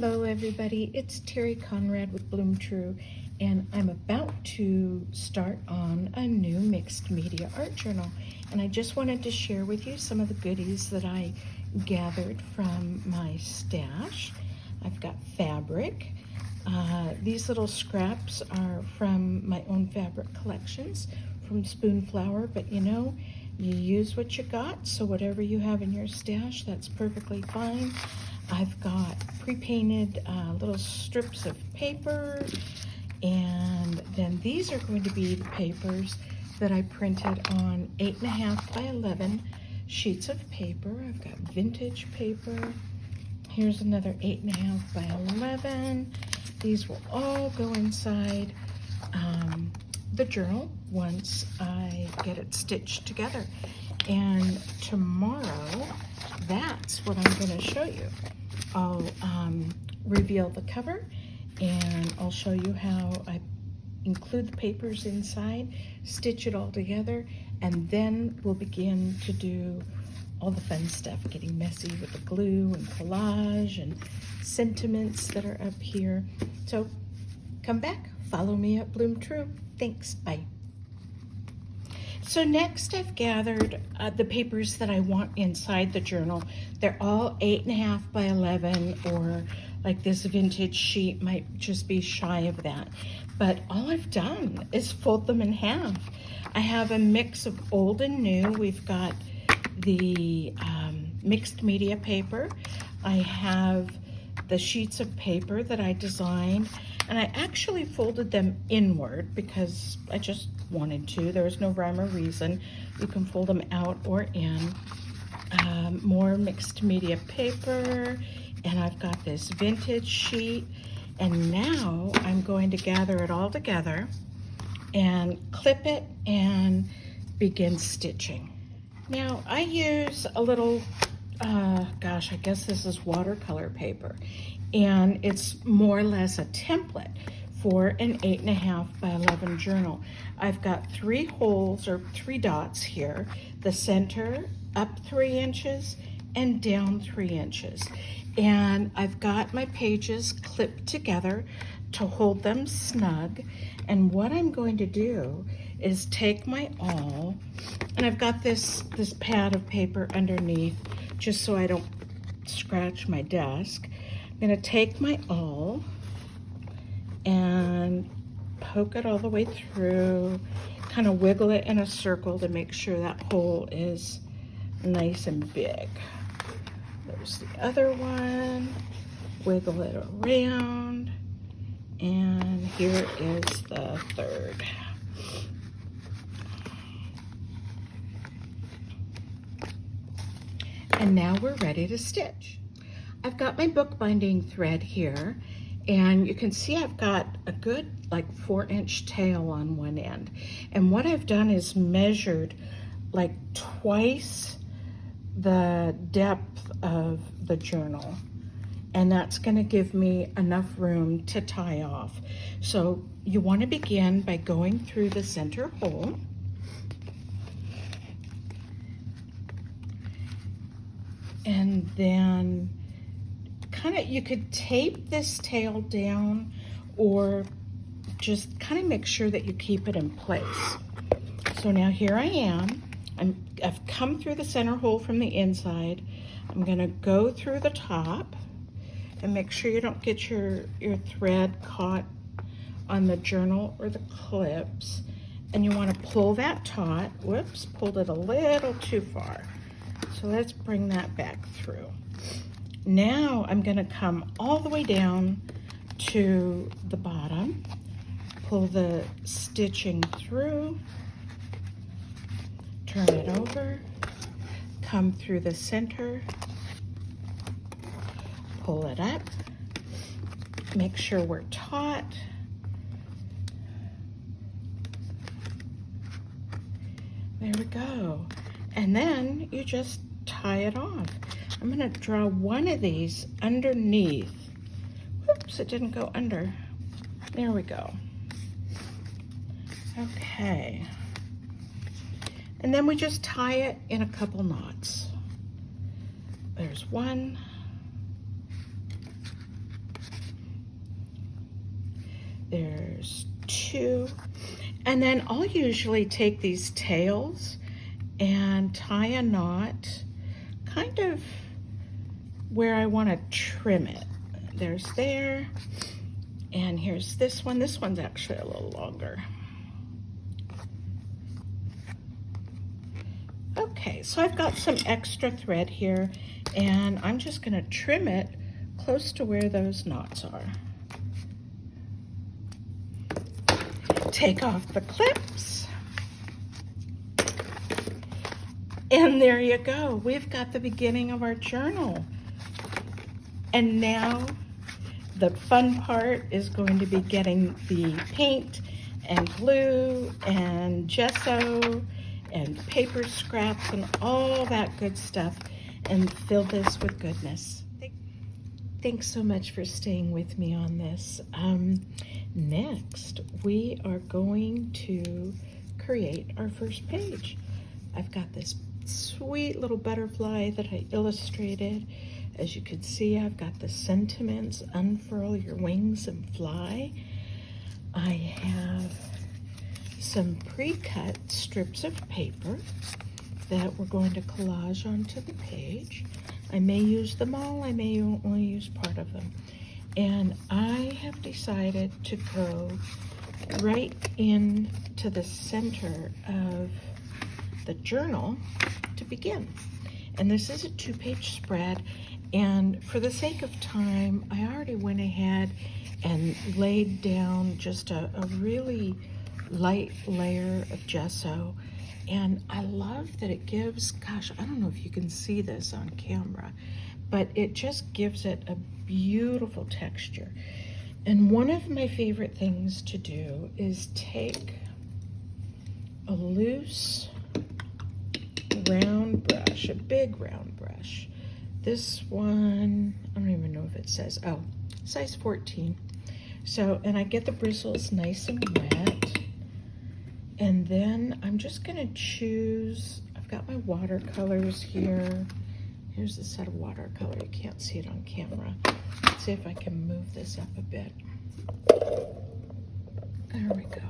Hello everybody, it's Terri Conrad with Bloom True, and I'm about to start on a new mixed media art journal, and I just wanted to share with you some of the goodies that I gathered from my stash. I've got fabric. These little scraps are from my own fabric collections from Spoonflower, but you know, you use what you got, so whatever you have in your stash, that's perfectly fine. I've got pre-painted little strips of paper, and then these are going to be the papers that I printed on 8.5 by 11 sheets of paper. I've got vintage paper. Here's another 8.5 by 11. These will all go inside the journal once I get it stitched together. And tomorrow, that's what I'm going to show you. I'll reveal the cover, and I'll show you how I include the papers inside, stitch it all together, and then we'll begin to do all the fun stuff, getting messy with the glue and collage and sentiments that are up here. So come back, follow me at Bloom True. Thanks, bye. So next I've gathered the papers that I want inside the journal. They're all 8.5 by 11, or like this vintage sheet might just be shy of that. But all I've done is fold them in half. I have a mix of old and new. We've got the mixed media paper. I have the sheets of paper that I designed, and I actually folded them inward because I just wanted to. There was no rhyme or reason. You can fold them out or in. More mixed media paper, and I've got this vintage sheet, and now I'm going to gather it all together and clip it and begin stitching. Now I use a little gosh, I guess this is watercolor paper, and it's more or less a template for an 8.5 by 11 journal. I've got 3 holes or 3 dots here, the center up 3 inches and down 3 inches. And I've got my pages clipped together to hold them snug. And what I'm going to do is take my awl, and I've got this pad of paper underneath just so I don't scratch my desk. I'm gonna take my awl and poke it all the way through, kind of wiggle it in a circle to make sure that hole is nice and big. There's the other one, wiggle it around, and here is the third. And now we're ready to stitch. I've got my bookbinding thread here, and you can see I've got a good like 4-inch tail on one end. And what I've done is measured like twice the depth of the journal, and that's going to give me enough room to tie off. So you want to begin by going through the center hole, and then kind of, you could tape this tail down or just kind of make sure that you keep it in place. So now here I am. I've come through the center hole from the inside. I'm gonna go through the top and make sure you don't get your thread caught on the journal or the clips. And you wanna pull that taut. Whoops, pulled it a little too far. So let's bring that back through. Now I'm gonna come all the way down to the bottom, pull the stitching through, turn it over, come through the center, pull it up, make sure we're taut, there we go. And then you just tie it off. I'm gonna draw one of these underneath. Whoops, it didn't go under. There we go. Okay. And then we just tie it in a couple knots. There's one, There's 2. And then I'll usually take these tails and tie a knot kind of where I want to trim it. There's there, and here's this one. This one's actually a little longer. Okay, so I've got some extra thread here, and I'm just going to trim it close to where those knots are. Take off the clips, and there you go. We've got the beginning of our journal. And now the fun part is going to be getting the paint and glue and gesso and paper scraps and all that good stuff and fill this with goodness. Thanks so much for staying with me on this. Next, we are going to create our first page. I've got this sweet little butterfly that I illustrated. As you can see, I've got the sentiments, unfurl your wings and fly. I have some pre-cut strips of paper that we're going to collage onto the page. I may use them all, I may only use part of them. And I have decided to go right into the center of the journal to begin. And this is a 2-page spread, and for the sake of time, I already went ahead and laid down just a really light layer of gesso. And I love that it gives, gosh, I don't know if you can see this on camera, but it just gives it a beautiful texture. And one of my favorite things to do is take a loose round brush, a big round brush. This one, I don't even know if it says, oh, size 14. So, and I get the bristles nice and wet. And then I'm just gonna choose, I've got my watercolors here. Here's the set of watercolor. You can't see it on camera. Let's see if I can move this up a bit. There we go.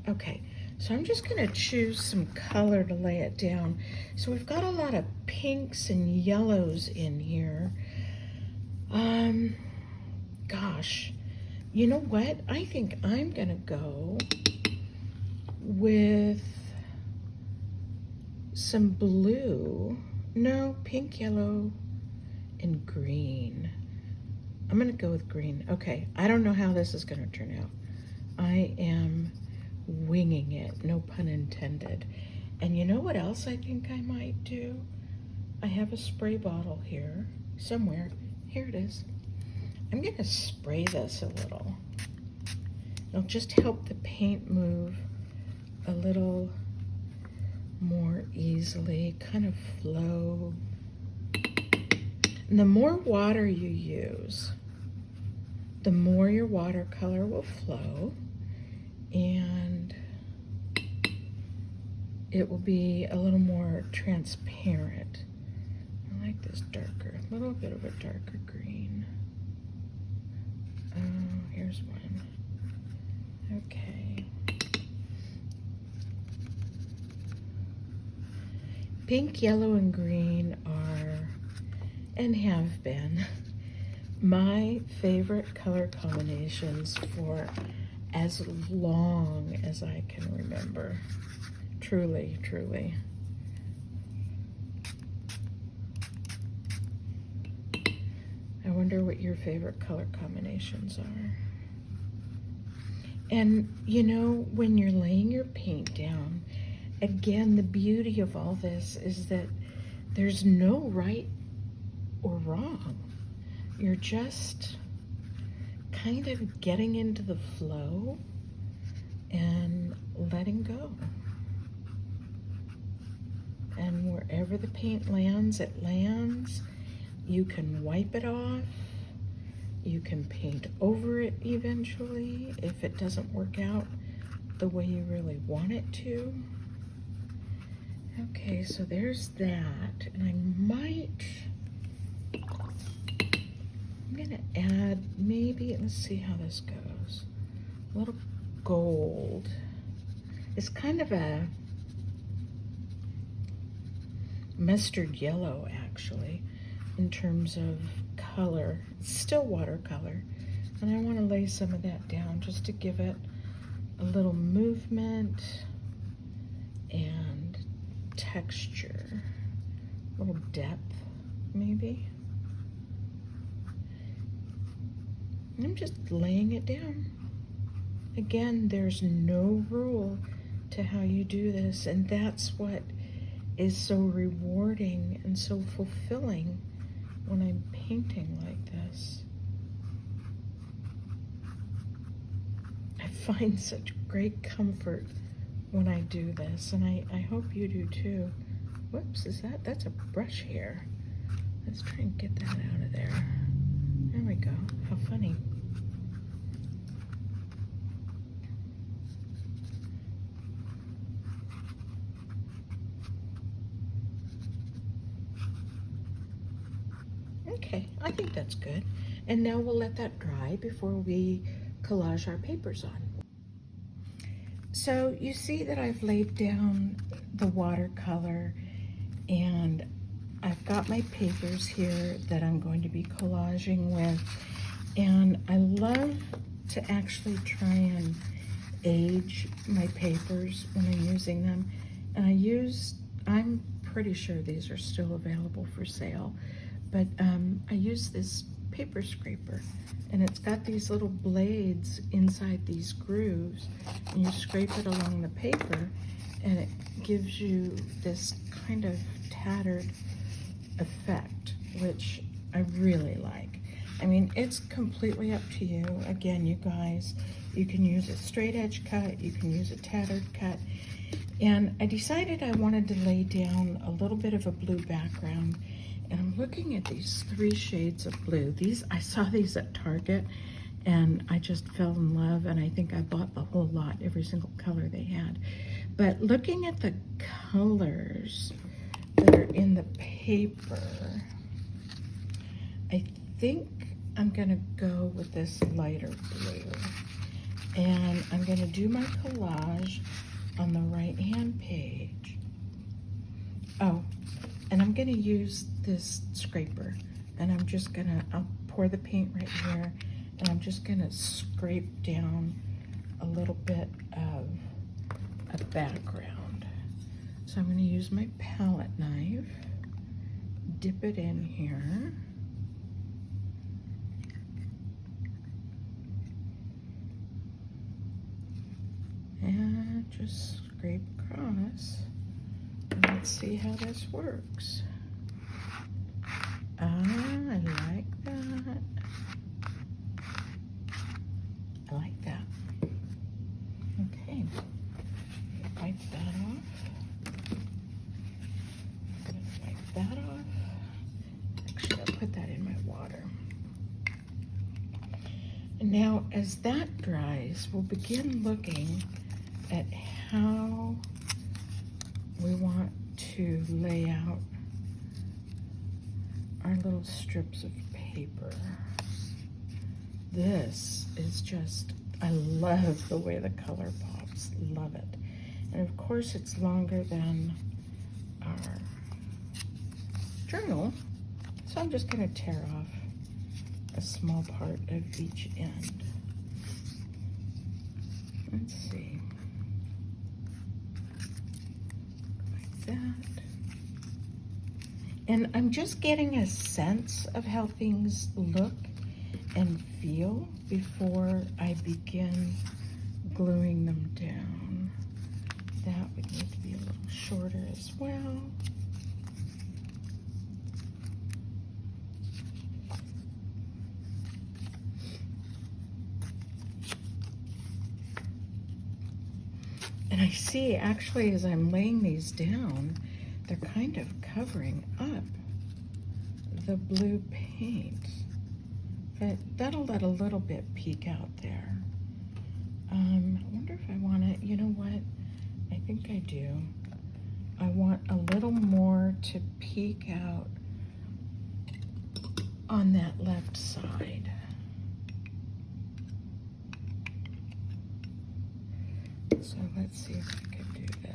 Okay, so I'm just gonna choose some color to lay it down. So we've got a lot of pinks and yellows in here. Gosh, you know what? I think I'm gonna go with some blue. No, pink, yellow, and green. I'm gonna go with green. Okay, I don't know how this is gonna turn out. I am winging it, no pun intended. And you know what else I think I might do? I have a spray bottle here, somewhere. Here it is. I'm gonna spray this a little. It'll just help the paint move a little more easily, kind of flow. And the more water you use, the more your watercolor will flow, and it will be a little more transparent. I like this darker, a little bit of a darker green. Oh, here's one. Okay. Pink, yellow, and green are, and have been, my favorite color combinations for as long as I can remember. Truly, truly. I wonder what your favorite color combinations are. And you know, when you're laying your paint down, again, the beauty of all this is that there's no right or wrong. You're just kind of getting into the flow and letting go. And wherever the paint lands, it lands. You can wipe it off. You can paint over it eventually if it doesn't work out the way you really want it to. Okay, so there's that, and I'm gonna add maybe, let's see how this goes. little gold. It's kind of a mustard yellow, actually, in terms of color. It's still watercolor, and I want to lay some of that down just to give it a little movement and texture, a little depth, maybe. And I'm just laying it down. Again, there's no rule to how you do this, and that's what is so rewarding and so fulfilling when I'm painting like this. I find such great comfort when I do this, and I hope you do too. Whoops, that's a brush hair. Let's try and get that out of there. There we go, how funny. Okay, I think that's good. And now we'll let that dry before we collage our papers on. So you see that I've laid down the watercolor, and I've got my papers here that I'm going to be collaging with. And I love to actually try and age my papers when I'm using them. And I'm pretty sure these are still available for sale, but I use this paper scraper, and it's got these little blades inside these grooves, and you scrape it along the paper, and it gives you this kind of tattered effect, which I really like. I mean, it's completely up to you. Again, you guys, you can use a straight edge cut, you can use a tattered cut, and I decided I wanted to lay down a little bit of a blue background. And I'm looking at these 3 shades of blue. I saw these at Target, and I just fell in love, and I think I bought the whole lot, every single color they had. But looking at the colors that are in the paper, I think I'm gonna go with this lighter blue. And I'm gonna do my collage on the right-hand page. Oh, and I'm gonna use this scraper, and I'll pour the paint right here, and I'm just gonna scrape down a little bit of a background. So I'm gonna use my palette knife, dip it in here, and just scrape across. Let's see how this works. I like that. I like that. Okay, wipe that off. Wipe that off. Actually, I'll put that in my water. And now, as that dries, we'll begin looking at how we want to lay out our little strips of paper. This is just, I love the way the color pops, love it. And of course it's longer than our journal, so I'm just gonna tear off a small part of each end. Let's see. That. And I'm just getting a sense of how things look and feel before I begin gluing them down. That would need to be a little shorter as well. And I see, actually, as I'm laying these down, they're kind of covering up the blue paint. But that'll let a little bit peek out there. I wonder if I want to, you know what? I think I do. I want a little more to peek out on that left side. So let's see if I can do this.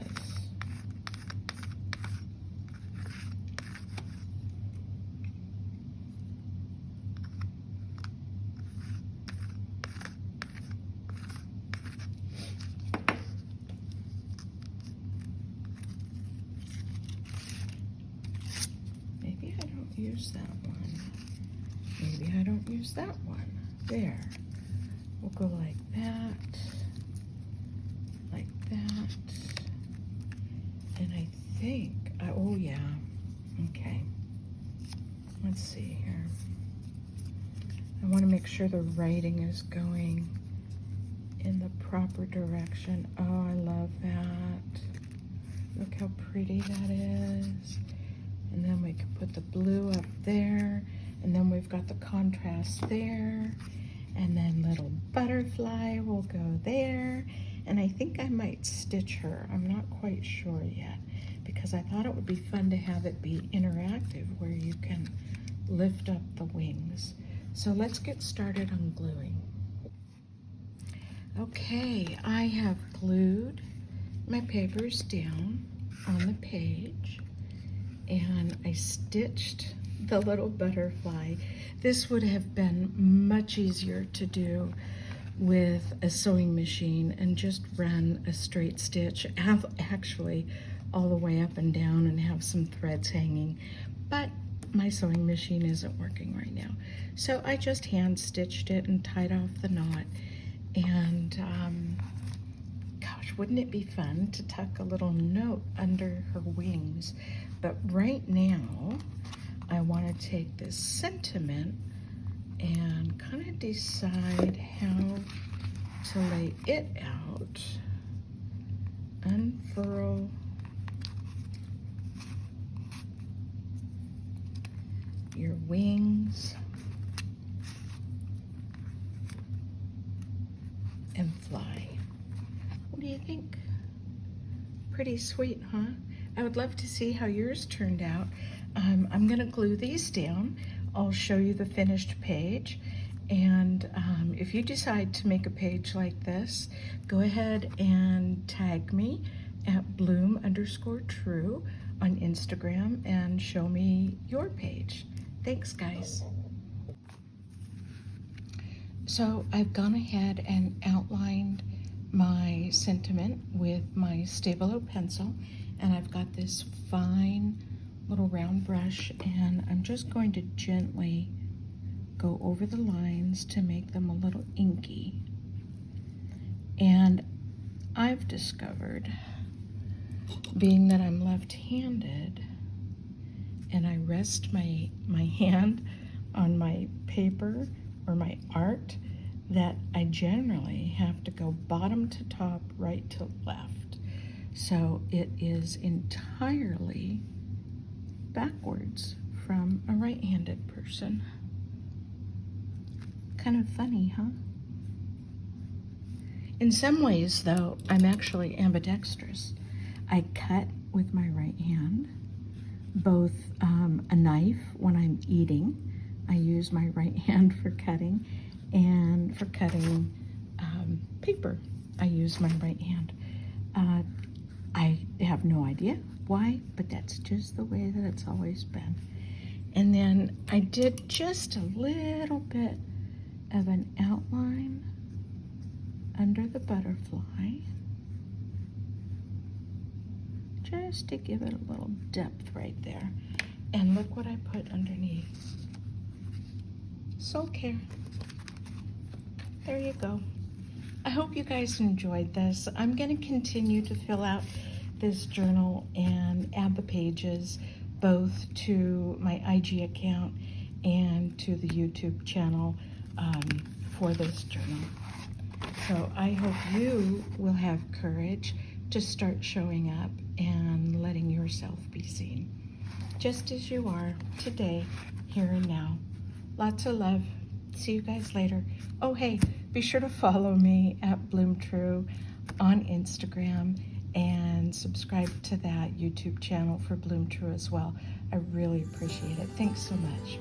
Maybe I don't use that one. Maybe I don't use that one. There. We'll go like that. Like that. And I think, oh yeah, okay. Let's see here. I want to make sure the writing is going in the proper direction. Oh, I love that. Look how pretty that is. And then we can put the blue up there. And then we've got the contrast there. And then little butterfly will go there. And I think I might stitch her. I'm not quite sure yet, because I thought it would be fun to have it be interactive where you can lift up the wings. So let's get started on gluing. Okay, I have glued my papers down on the page, and I stitched the little butterfly. This would have been much easier to do with a sewing machine and just run a straight stitch, actually all the way up and down, and have some threads hanging. But my sewing machine isn't working right now. So I just hand stitched it and tied off the knot. And gosh, wouldn't it be fun to tuck a little note under her wings? But right now, I want to take this sentiment and kind of decide how to lay it out. Unfurl your wings and fly. What do you think? Pretty sweet, huh? I would love to see how yours turned out. I'm gonna glue these down. I'll show you the finished page. And if you decide to make a page like this, go ahead and tag me at bloom_true on Instagram and show me your page. Thanks, guys. So I've gone ahead and outlined my sentiment with my Stabilo pencil, and I've got this fine little round brush, and I'm just going to gently go over the lines to make them a little inky. And I've discovered, being that I'm left-handed and I rest my hand on my paper or my art, that I generally have to go bottom to top, right to left. So it is entirely backwards from a right-handed person. Kind of funny, huh? In some ways, though, I'm actually ambidextrous. I cut with my right hand, both a knife when I'm eating. I use my right hand for cutting, and for cutting paper, I use my right hand. I have no idea why, but that's just the way that it's always been. And then I did just a little bit of an outline under the butterfly, just to give it a little depth right there. And look what I put underneath. Soul Care. There you go. I hope you guys enjoyed this. I'm going to continue to fill out this journal and add the pages both to my IG account and to the YouTube channel for this journal. So I hope you will have courage to start showing up and letting yourself be seen, just as you are today, here and now. Lots of love. See you guys later. Oh, hey, be sure to follow me at bloomtrue on Instagram and subscribe to that YouTube channel for Bloom True as well. I really appreciate it. Thanks so much.